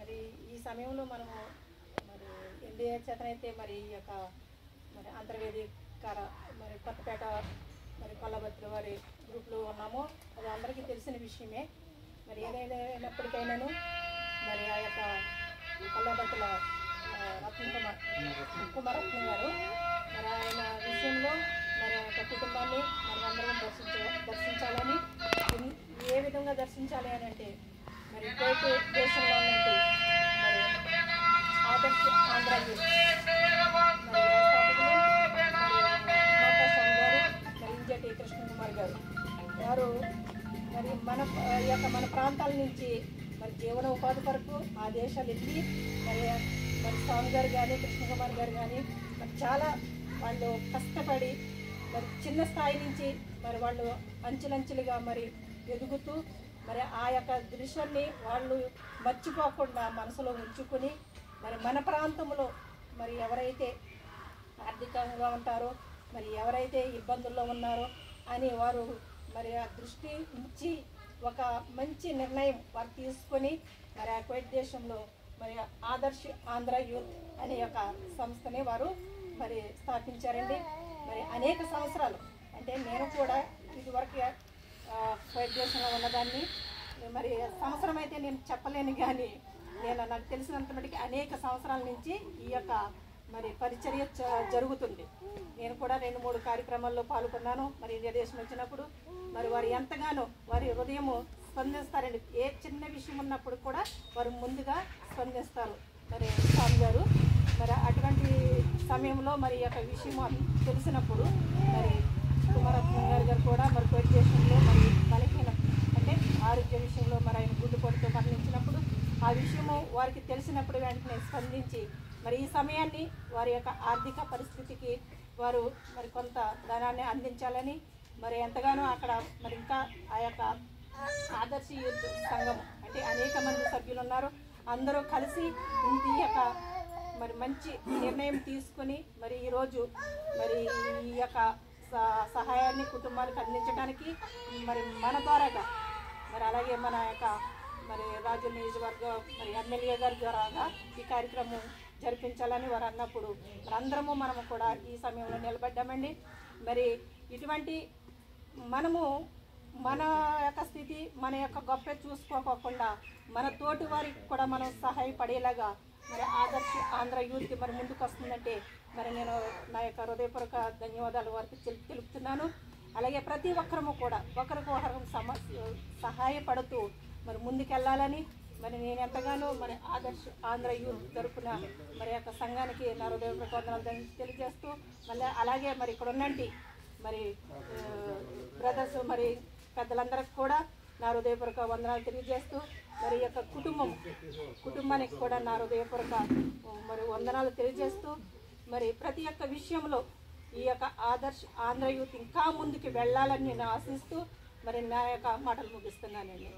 మరి ఈ సమయంలో మనము మరి ఎన్డీఏ చేతనైతే మరి ఈ యొక్క మరి అంతర్వేదికర మరి కొత్తపేట మరి కొల్లబత్తుల వారి గ్రూప్లో ఉన్నాము. అది అందరికీ తెలిసిన విషయమే. మరి ఏదైనప్పటికైనాను మరి ఆ యొక్క కొల్లబత్తుల కుమారత్న గారు మరి ఆయన విషయంలో మరి యొక్క కుటుంబాన్ని మరి అందరం దర్శించాలని, ఏ విధంగా దర్శించాలి అని అంటే మరి కోటి దేశంలో ఉన్నట్టు మరి ఆదర్శ ఆంధ్ర ఇంజటి కృష్ణ కుమార్ గారు మరి మన ప్రాంతాల నుంచి మరి జీవన ఉపాధి కొరకు ఆ దేశాలు వెళ్ళి మరి స్వామి గారు కానీ కృష్ణ కుమార్ గారు కానీ మరి చాలా వాళ్ళు కష్టపడి మరి చిన్న స్థాయి నుంచి మరి వాళ్ళు అంచెలంచెలుగా మరి ఎదుగుతూ మరి ఆ యొక్క దృశ్యాన్ని వాళ్ళు మర్చిపోకుండా మనసులో ఉంచుకుని మరి మన ప్రాంతంలో మరి ఎవరైతే ఆర్థికంగా ఉంటారో మరి ఎవరైతే ఇబ్బందుల్లో ఉన్నారో అని వారు మరి ఆ దృష్టి ఇచ్చి ఒక మంచి నిర్ణయం వారు తీసుకొని మరి ఆ కువైట్ దేశంలో మరి ఆదర్శ ఆంధ్ర యూత్ అనే ఒక సంస్థని వారు మరి స్థాపించారండి. మరి అనేక సంవత్సరాలు అంటే నేను కూడా ఇదివరకు కువైట్ దేశంలో ఉన్నదాన్ని మరి సంవత్సరం అయితే నేను చెప్పలేను, కానీ నాకు తెలిసినంత మటుకు అనేక సంవత్సరాల నుంచి ఈ యొక్క మరి పరిచర్య జరుగుతుంది. నేను కూడా 2-3 కార్యక్రమాల్లో పాల్గొన్నాను. మరి ఇండియా దేశం వచ్చినప్పుడు మరి వారు ఎంతగానో వారి హృదయము స్పందిస్తారండి. ఏ చిన్న విషయం ఉన్నప్పుడు కూడా వారు ముందుగా స్పందిస్తారు మరి స్వామి గారు. మరి అటువంటి సమయంలో మరి యొక్క విషయం తెలిసినప్పుడు మరి కుమారత్న గారు కూడా మరి కువైట్ దేశంలో మరి బలహీన అంటే ఆరోగ్య విషయంలో మరి ఆయన గుండెపోటుతో మరణించినప్పుడు ఆ విషయము వారికి తెలిసినప్పుడు వెంటనే స్పందించి మరి ఈ సమయాన్ని వారి యొక్క ఆర్థిక పరిస్థితికి వారు మరి కొంత ధనాన్ని అందించాలని మరి ఎంతగానో అక్కడ మరి ఇంకా ఆ యొక్క ఆదర్శ యూత్ సంఘం అంటే అనేక మంది సభ్యులు ఉన్నారు. అందరూ కలిసి ఈ యొక్క మరి మంచి నిర్ణయం తీసుకొని మరి ఈరోజు మరి ఈ యొక్క సహాయాన్ని కుటుంబానికి అందించడానికి మరి మన ద్వారాగా మరి అలాగే మన యొక్క మరి రాజు నియోజకవర్గ మరి ఎమ్మెల్యే గారి ద్వారాగా ఈ కార్యక్రమం జరిపించాలని వారు అన్నప్పుడు మరి అందరము మనము కూడా ఈ సమయంలో నిలబడ్డామండి. మరి ఇటువంటి మనము మన యొక్క స్థితి మన యొక్క గొప్ప చూసుకోకుండా మన తోటి వారికి కూడా మనం సహాయపడేలాగా మరి ఆదర్శ ఆంధ్ర యూత్ మరి ముందుకు వస్తుందంటే మరి నేను నా యొక్క హృదయపూర్వక ధన్యవాదాలు వారికి తెలుపుతున్నాను. అలాగే ప్రతి ఒక్కరము కూడా ఒకరికొకరు సహాయపడుతూ మరి ముందుకెళ్ళాలని మరి నేను ఎంతగానో మరి ఆదర్శ ఆంధ్ర యూత్ తరపున మరి యొక్క సంఘానికి నా హృదయపూర్వక వందనాలు తెలియజేస్తూ మళ్ళీ అలాగే మరి ఇక్కడ ఉన్నంటి మరి బ్రదర్స్ మరి పెద్దలందరికీ కూడా నా హృదయపూర్వక వందనాలు తెలియజేస్తూ మరి యొక్క కుటుంబానికి కూడా నా హృదయపూర్వక మరి వందనాలు తెలియజేస్తూ మరి ప్రతి ఒక్క విషయంలో ఈ యొక్క ఆదర్శ ఆంధ్ర యూత్ ఇంకా ముందుకు వెళ్ళాలని నేను ఆశిస్తూ మరి నా యొక్క మాటలు ముగిస్తున్నానండి.